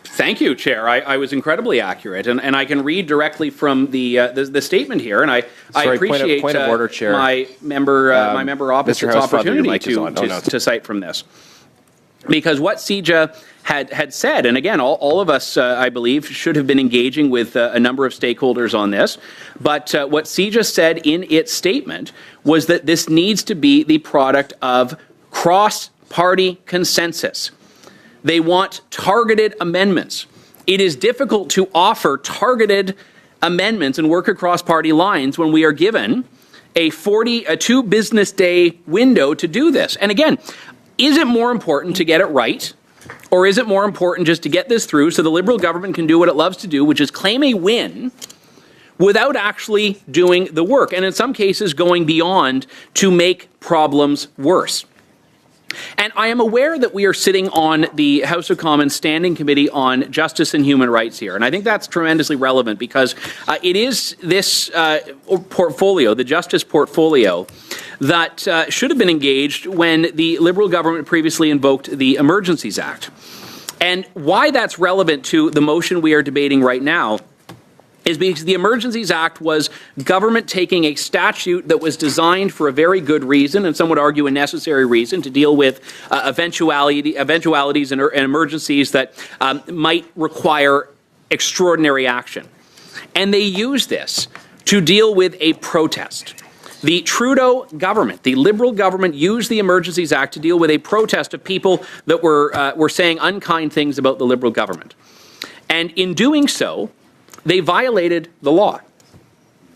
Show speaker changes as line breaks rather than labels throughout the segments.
Thank you, Chair. I was incredibly accurate, and I can read directly from the statement here, and I appreciate
point of order, Chair.
my member opposite's opportunity to cite from this. Because what CEJA had said, and again, all of us, I believe, should have been engaging with a number of stakeholders on this, but what CEJA said in its statement was that this needs to be the product of cross-party consensus. They want targeted amendments. It is difficult to offer targeted amendments and work across party lines when we are given a 2 business day window to do this. And again, is it more important to get it right, or is it more important just to get this through so the Liberal government can do what it loves to do, which is claim a win without actually doing the work, and in some cases going beyond to make problems worse? And I am aware that we are sitting on the House of Commons Standing Committee on Justice and Human Rights here. And I think that's tremendously relevant because it is this portfolio, the justice portfolio, that should have been engaged when the Liberal government previously invoked the Emergencies Act. And why that's relevant to the motion we are debating right now is because the Emergencies Act was government taking a statute that was designed for a very good reason, and some would argue a necessary reason, to deal with eventualities and emergencies that might require extraordinary action. And they used this to deal with a protest. The Trudeau government, the Liberal government, used the Emergencies Act to deal with a protest of people that were saying unkind things about the Liberal government. And in doing so, they violated the law.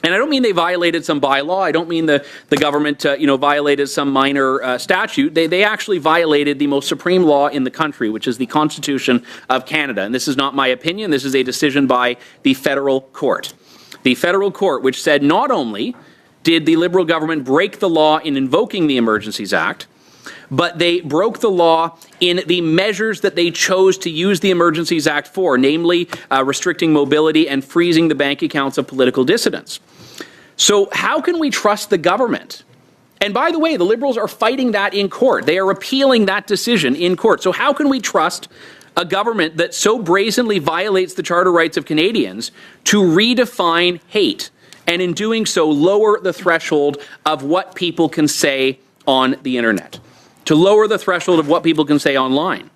And I don't mean they violated some bylaw. I don't mean the government violated some minor statute. They actually violated the most supreme law in the country, which is the Constitution of Canada. And this is not my opinion. This is a decision by the federal court. The federal court, which said not only did the Liberal government break the law in invoking the Emergencies Act, but they broke the law in the measures that they chose to use the Emergencies Act for, namely restricting mobility and freezing the bank accounts of political dissidents. So how can we trust the government? And by the way, the Liberals are fighting that in court. They are appealing that decision in court. So how can we trust a government that so brazenly violates the charter rights of Canadians to redefine hate, and in doing so lower the threshold of what people can say on the internet? To lower the threshold of what people can say online.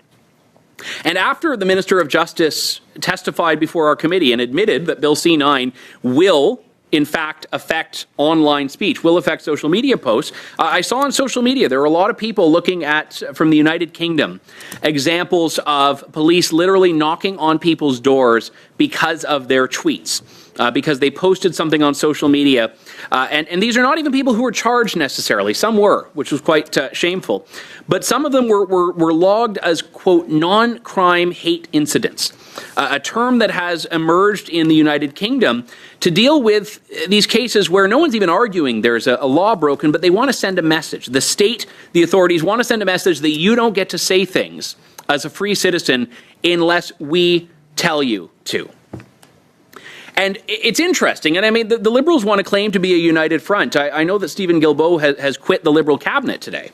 And after the Minister of Justice testified before our committee and admitted that Bill C-9 will, in fact, affect online speech, will affect social media posts, I saw on social media there are a lot of people looking at, from the United Kingdom, examples of police literally knocking on people's doors because of their tweets. Because they posted something on social media. And these are not even people who were charged necessarily. Some were, which was quite shameful. But some of them were logged as, quote, non-crime hate incidents, a term that has emerged in the United Kingdom to deal with these cases where no one's even arguing there's a law broken, but they want to send a message. The state, the authorities want to send a message that you don't get to say things as a free citizen unless we tell you to. And it's interesting, and I mean, the Liberals want to claim to be a united front. I know that Stephen Guilbeault has quit the Liberal cabinet today.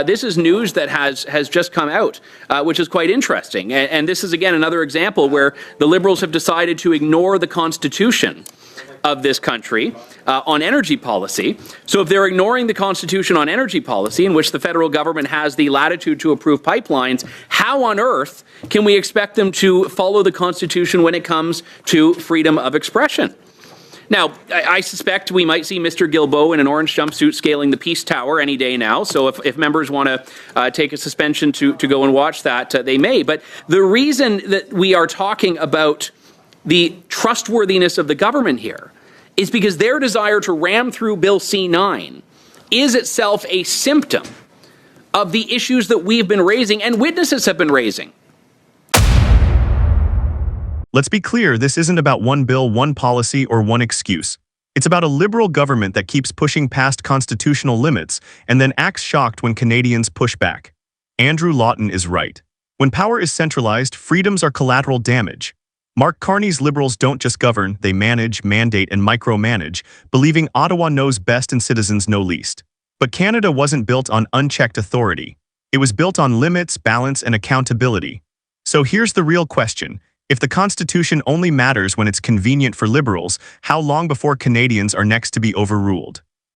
This is news that has just come out, which is quite interesting. And this is, again, another example where the Liberals have decided to ignore the Constitution of this country on energy policy. So if they're ignoring the Constitution on energy policy, in which the federal government has the latitude to approve pipelines, how on earth can we expect them to follow the Constitution when it comes to freedom of expression? Now, I suspect we might see Mr. Guilbeault in an orange jumpsuit scaling the Peace Tower any day now. So if members want to take a suspension to go and watch that, they may. But the reason that we are talking about the trustworthiness of the government here is because their desire to ram through Bill C-9 is itself a symptom of the issues that we've been raising and witnesses have been raising.
Let's be clear, this isn't about one bill, one policy, or one excuse. It's about a Liberal government that keeps pushing past constitutional limits and then acts shocked when Canadians push back. Andrew Lawton is right. When power is centralized, freedoms are collateral damage. Mark Carney's Liberals don't just govern, they manage, mandate, and micromanage, believing Ottawa knows best and citizens know least. But Canada wasn't built on unchecked authority. It was built on limits, balance, and accountability. So here's the real question. If the Constitution only matters when it's convenient for Liberals, how long before Canadians are next to be overruled?